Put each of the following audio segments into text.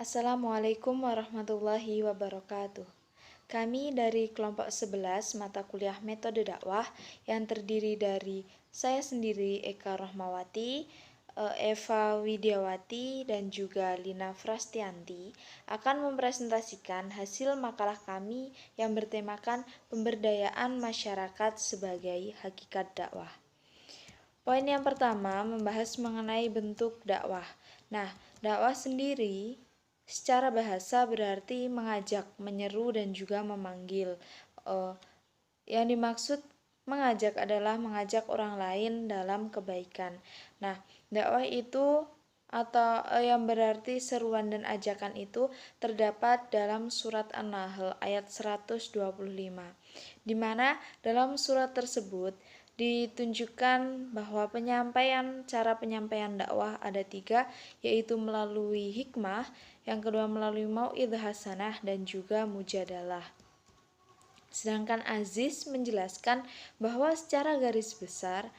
Assalamualaikum warahmatullahi wabarakatuh. Kami dari kelompok 11 mata kuliah metode dakwah yang terdiri dari saya sendiri Eka Rohmawati, Eva Widiawati, dan juga Lina Frastianti akan mempresentasikan hasil makalah kami yang bertemakan pemberdayaan masyarakat sebagai hakikat dakwah. Poin yang pertama membahas mengenai bentuk dakwah. Nah, dakwah sendiri secara bahasa berarti mengajak, menyeru, dan juga memanggil. Yang dimaksud mengajak adalah mengajak orang lain dalam kebaikan. Nah, dakwah itu atau yang berarti seruan dan ajakan itu terdapat dalam surat An-Nahl ayat 125, di mana dalam surat tersebut ditunjukkan bahwa cara penyampaian dakwah ada 3, yaitu melalui hikmah, yang kedua melalui mau'idhah hasanah, dan juga mujadalah. Sedangkan Aziz menjelaskan bahwa secara garis besar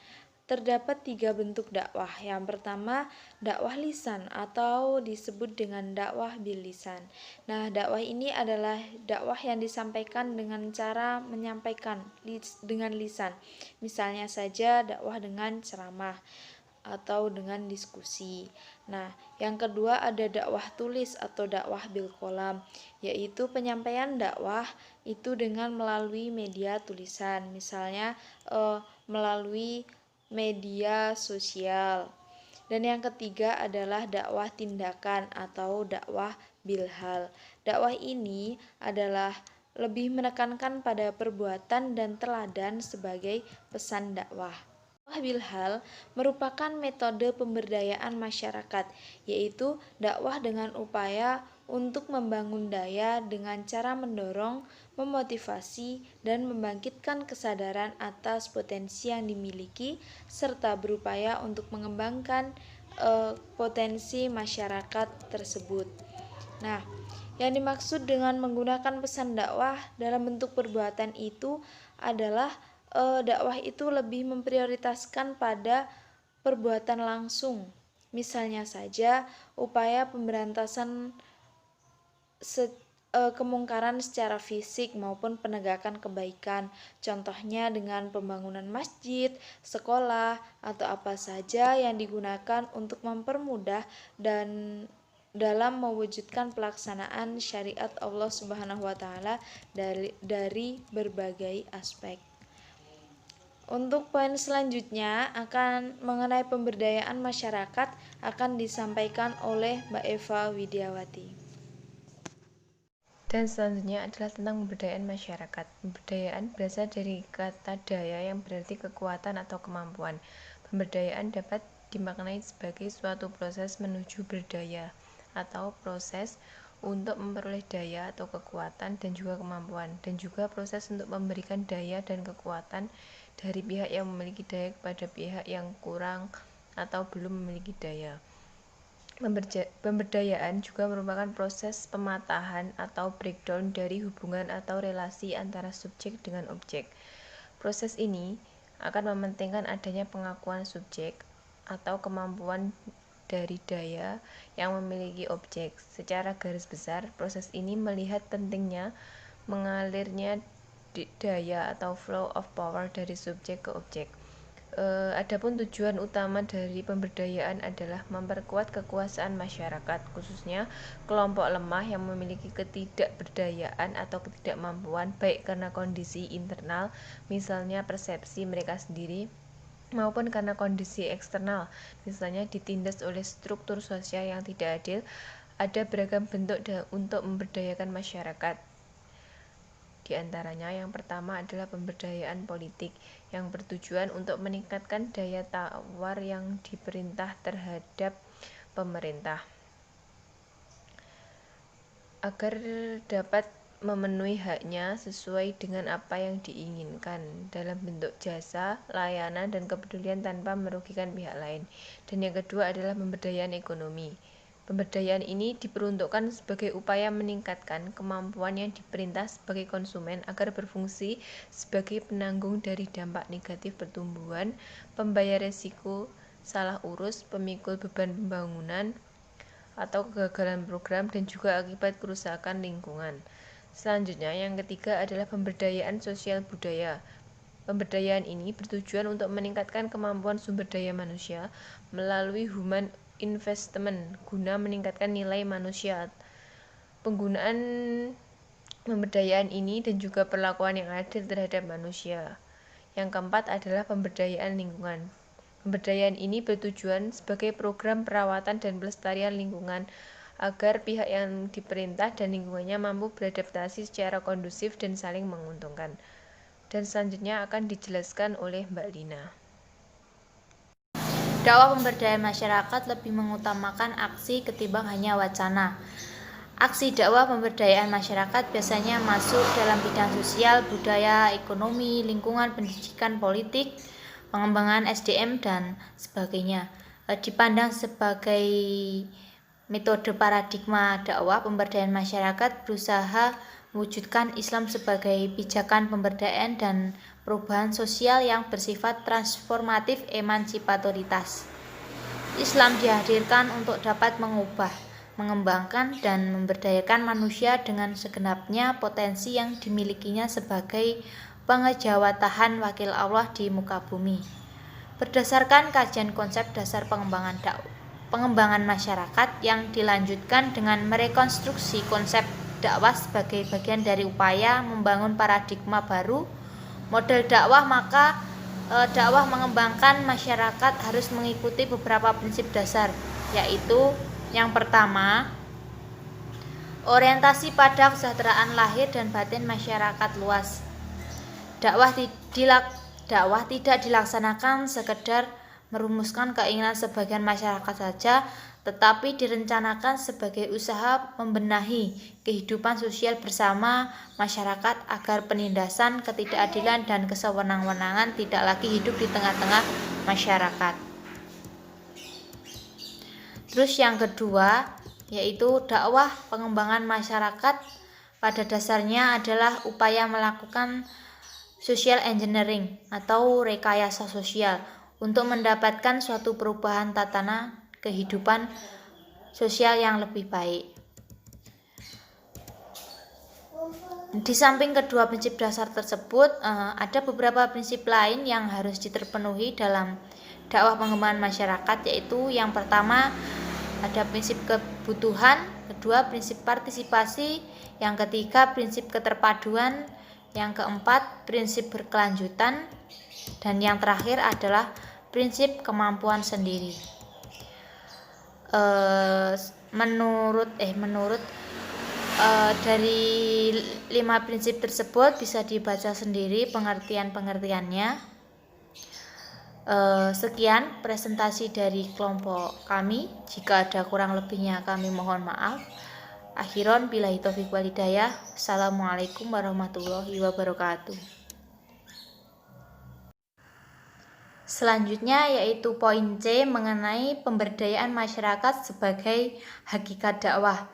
terdapat 3 bentuk dakwah. Yang pertama, dakwah lisan atau disebut dengan dakwah bil lisan. Nah, dakwah ini adalah dakwah yang disampaikan dengan cara menyampaikan dengan lisan. Misalnya saja dakwah dengan ceramah atau dengan diskusi. Nah, yang kedua ada dakwah tulis atau dakwah bil qalam, yaitu penyampaian dakwah itu dengan melalui media tulisan, misalnya melalui media sosial. Dan yang ketiga adalah dakwah tindakan atau dakwah bilhal. Dakwah ini adalah lebih menekankan pada perbuatan dan teladan sebagai pesan dakwah. Dakwah bilhal merupakan metode pemberdayaan masyarakat, yaitu dakwah dengan upaya untuk membangun daya dengan cara mendorong, memotivasi, dan membangkitkan kesadaran atas potensi yang dimiliki, serta berupaya untuk mengembangkan potensi masyarakat tersebut. Nah, yang dimaksud dengan menggunakan pesan dakwah dalam bentuk perbuatan itu adalah dakwah itu lebih memprioritaskan pada perbuatan langsung. Misalnya saja upaya pemberantasan kemungkaran secara fisik maupun penegakan kebaikan. Contohnya dengan pembangunan masjid, sekolah, atau apa saja yang digunakan untuk mempermudah dan dalam mewujudkan pelaksanaan syariat Allah Subhanahu wa taala dari berbagai aspek. Untuk poin selanjutnya akan mengenai pemberdayaan masyarakat akan disampaikan oleh Mbak Eva Widiawati. Dan selanjutnya adalah tentang pemberdayaan masyarakat. Pemberdayaan berasal dari kata daya yang berarti kekuatan atau kemampuan. Pemberdayaan dapat dimaknai sebagai suatu proses menuju berdaya atau proses untuk memperoleh daya atau kekuatan dan juga kemampuan, dan juga proses untuk memberikan daya dan kekuatan dari pihak yang memiliki daya kepada pihak yang kurang atau belum memiliki daya. Pemberdayaan juga merupakan proses pematahan atau breakdown dari hubungan atau relasi antara subjek dengan objek. Proses ini akan mementingkan adanya pengakuan subjek atau kemampuan dari daya yang memiliki objek. Secara garis besar, proses ini melihat pentingnya mengalirnya daya atau flow of power dari subjek ke objek. Adapun tujuan utama dari pemberdayaan adalah memperkuat kekuasaan masyarakat, khususnya kelompok lemah yang memiliki ketidakberdayaan atau ketidakmampuan, baik karena kondisi internal, misalnya persepsi mereka sendiri, maupun karena kondisi eksternal, misalnya ditindas oleh struktur sosial yang tidak adil. Ada beragam bentuk untuk memberdayakan masyarakat. Di antaranya yang pertama adalah pemberdayaan politik yang bertujuan untuk meningkatkan daya tawar yang diperintah terhadap pemerintah agar dapat memenuhi haknya sesuai dengan apa yang diinginkan dalam bentuk jasa, layanan, dan kepedulian tanpa merugikan pihak lain. Dan yang kedua adalah pemberdayaan ekonomi. Pemberdayaan ini diperuntukkan sebagai upaya meningkatkan kemampuan yang diperintah sebagai konsumen agar berfungsi sebagai penanggung dari dampak negatif pertumbuhan, pembayar resiko salah urus, pemikul beban pembangunan, atau kegagalan program dan juga akibat kerusakan lingkungan. Selanjutnya, yang ketiga adalah pemberdayaan sosial budaya. Pemberdayaan ini bertujuan untuk meningkatkan kemampuan sumber daya manusia melalui human investment guna meningkatkan nilai manusia. Penggunaan pemberdayaan ini dan juga perlakuan yang adil terhadap manusia. Yang keempat adalah pemberdayaan lingkungan. Pemberdayaan ini bertujuan sebagai program perawatan dan pelestarian lingkungan agar pihak yang diperintah dan lingkungannya mampu beradaptasi secara kondusif dan saling menguntungkan. Dan selanjutnya akan dijelaskan oleh Mbak Lina. Dakwah pemberdayaan masyarakat lebih mengutamakan aksi ketimbang hanya wacana. Aksi dakwah pemberdayaan masyarakat biasanya masuk dalam bidang sosial, budaya, ekonomi, lingkungan, pendidikan, politik, pengembangan SDM, dan sebagainya. Dipandang sebagai metode paradigma dakwah pemberdayaan masyarakat berusaha mewujudkan Islam sebagai pijakan pemberdayaan dan perubahan sosial yang bersifat transformatif emansipatoritas. Islam dihadirkan untuk dapat mengubah, mengembangkan, dan memberdayakan manusia dengan segenapnya potensi yang dimilikinya sebagai pengejawatahan wakil Allah di muka bumi. Berdasarkan kajian konsep dasar pengembangan masyarakat yang dilanjutkan dengan merekonstruksi konsep dakwah sebagai bagian dari upaya membangun paradigma baru model dakwah, maka dakwah mengembangkan masyarakat harus mengikuti beberapa prinsip dasar, yaitu yang pertama, orientasi pada kesejahteraan lahir dan batin masyarakat luas. Dakwah tidak dilaksanakan sekedar merumuskan keinginan sebagian masyarakat saja, tetapi direncanakan sebagai usaha membenahi kehidupan sosial bersama masyarakat agar penindasan, ketidakadilan, dan kesewenang-wenangan tidak lagi hidup di tengah-tengah masyarakat. Terus yang kedua, yaitu dakwah pengembangan masyarakat pada dasarnya adalah upaya melakukan social engineering atau rekayasa sosial untuk mendapatkan suatu perubahan tatanan kehidupan sosial yang lebih baik. Di samping kedua prinsip dasar tersebut, ada beberapa prinsip lain yang harus terpenuhi dalam dakwah pengembangan masyarakat, yaitu yang pertama ada prinsip kebutuhan, kedua prinsip partisipasi, yang ketiga prinsip keterpaduan, yang keempat prinsip berkelanjutan, dan yang terakhir adalah prinsip kemampuan sendiri. Menurut dari 5 prinsip tersebut bisa dibaca sendiri pengertiannya. Sekian presentasi dari kelompok kami. Jika ada kurang lebihnya kami mohon maaf. Akhiron billahi taufiq wal hidayah. Assalamualaikum warahmatullahi wabarakatuh. Selanjutnya yaitu poin C mengenai pemberdayaan masyarakat sebagai hakikat dakwah.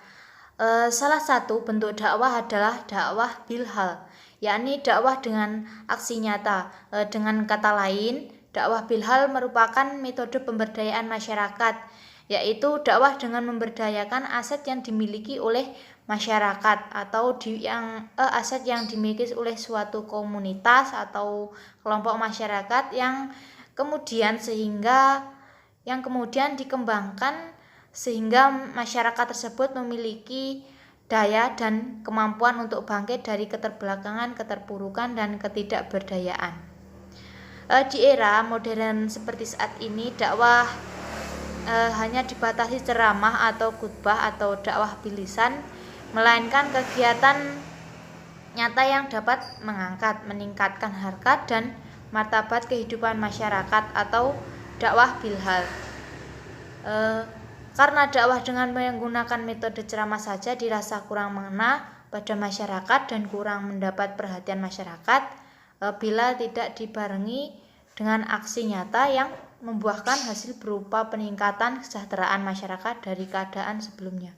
Salah satu bentuk dakwah adalah dakwah bilhal, yakni dakwah dengan aksi nyata. Dengan kata lain, dakwah bilhal merupakan metode pemberdayaan masyarakat, yaitu dakwah dengan memberdayakan aset yang dimiliki oleh masyarakat atau aset yang dimiliki oleh suatu komunitas atau kelompok masyarakat yang kemudian dikembangkan sehingga masyarakat tersebut memiliki daya dan kemampuan untuk bangkit dari keterbelakangan, keterpurukan, dan ketidakberdayaan. Di era modern seperti saat ini, dakwah hanya dibatasi ceramah atau khutbah atau dakwah bilisan, melainkan kegiatan nyata yang dapat mengangkat, meningkatkan harkat dan martabat kehidupan masyarakat atau dakwah bilhal. Karena dakwah dengan menggunakan metode ceramah saja dirasa kurang mengena pada masyarakat dan kurang mendapat perhatian masyarakat bila tidak dibarengi dengan aksi nyata yang membuahkan hasil berupa peningkatan kesejahteraan masyarakat dari keadaan sebelumnya.